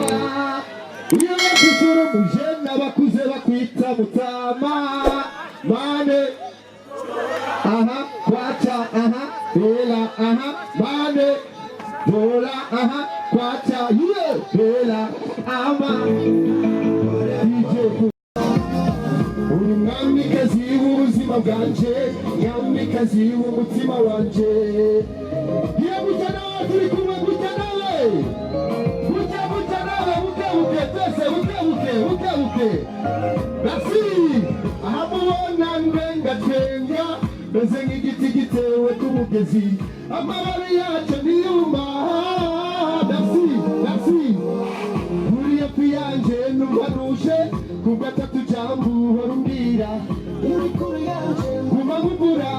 iyo bakuzura umujena bakuze bakwita mutama mane aha kwacha aha bela aha mane dola aha kwacha ye bela ama uri mwamikazi w'ubuzima bwanje mwamikazi w'umutima wanje iyo gutya nawe turi kumwe gutya nawe gutya nawe buke twese buke merci aha mubona ndenga twenga meze nk'igiti gitewe k'umugezi amababi yacu niyuma merci buriya kwiyanje numvanuje ku gatatu jambo uhora umbwira uri kure yanje guma nkubura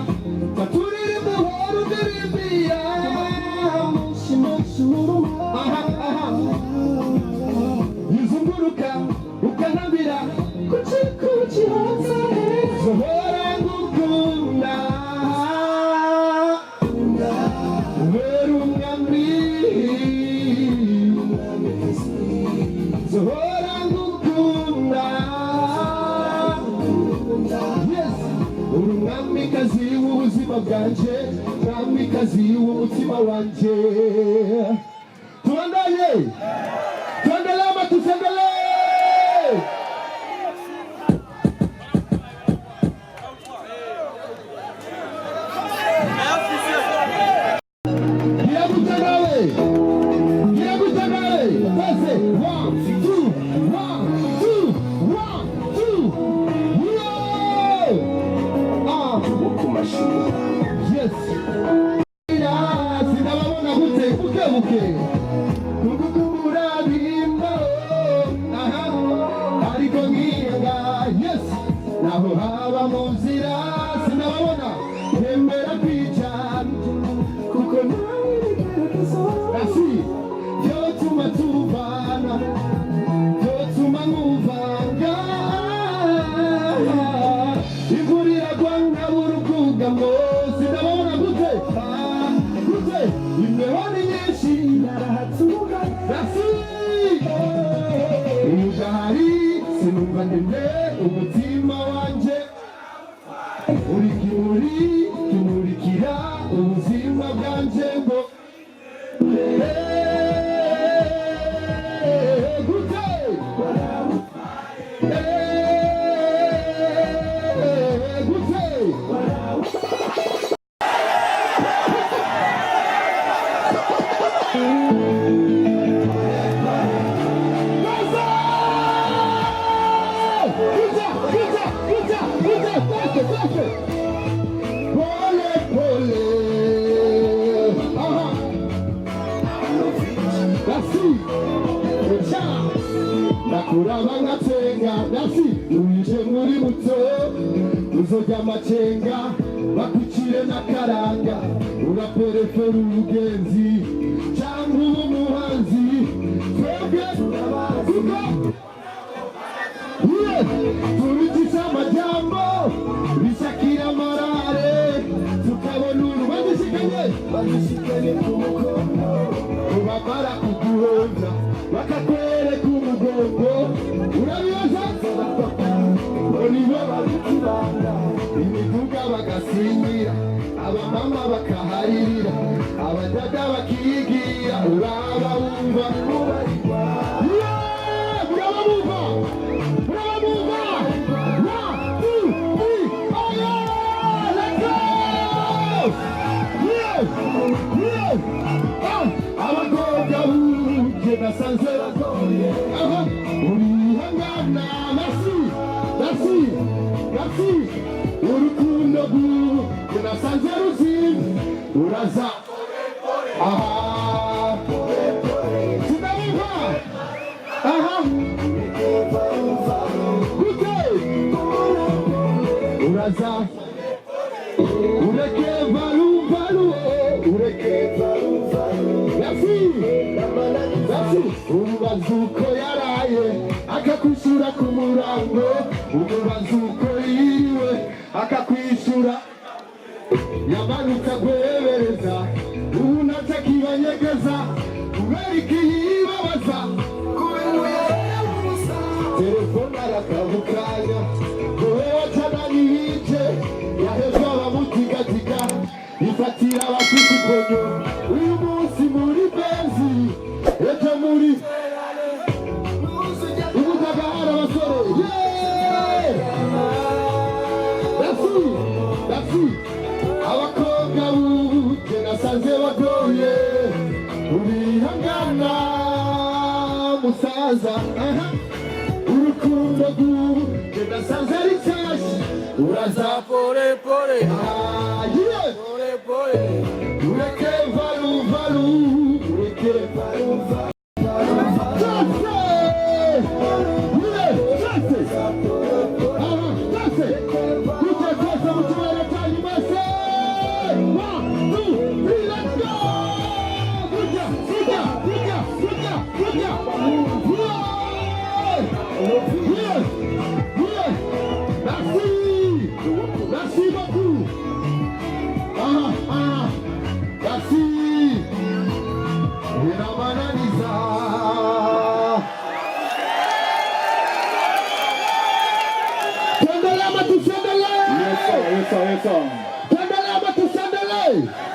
taturirimba uhora undirimbira yizunguruka ukanabira kuki hose zohora ngukunda uhera umwami zohora ngukunda yes uri umwamikazi w'ubuzima bwanje umwamikazi w'umutima wanje tuendelee ama tusendelee naho haba mu nzira sinababona ntembera kwica kuko nawe asi yotuma tuvana yotuma nkuvanga imvura iragwa nkabura ubwugamo sinababona gute imbeho ni nyinshi narahatsuka asi udahari sinumva ndende umutima wanje uri kimuri kimurikira ubuzima bwanje ngo gute nakuraba nkacenga nasi uje muri muto uzojya amacenga bakucire n'akaranga uraperefera ubugenzi cyangwa umuhanzi twebwe turigisha amajambo bishakira amarare tukabona badishikanye ku mukono ubamara kuguhonda bakakwereka umugongo urabibaza nibo babikibanga imivuga bagasinyira abamama bakaharirira abadada bakiyigira uraba wumva urabumva abakobwa buje nasanze bagoye urihangana merci urukundo buje nasanze ruzinze uraza sinabumva gute uraza ureke valu merci umubazuko yaraye akakwishura ku murango umubazuko yiriwe akakwishura yamanutse agwebereza ubu ntatakibanyegeza kubera ikiyibabaza kubera saza urukundo rw'ubu rudasanze ari cyashya uraza pole pole pole pole ureke valu valu ureke valu valu Merci beaucoup. Merci. Inamananiza. Tuendelee ama tusiendelee? Yes sir. Tuendelee ama tusiendelee?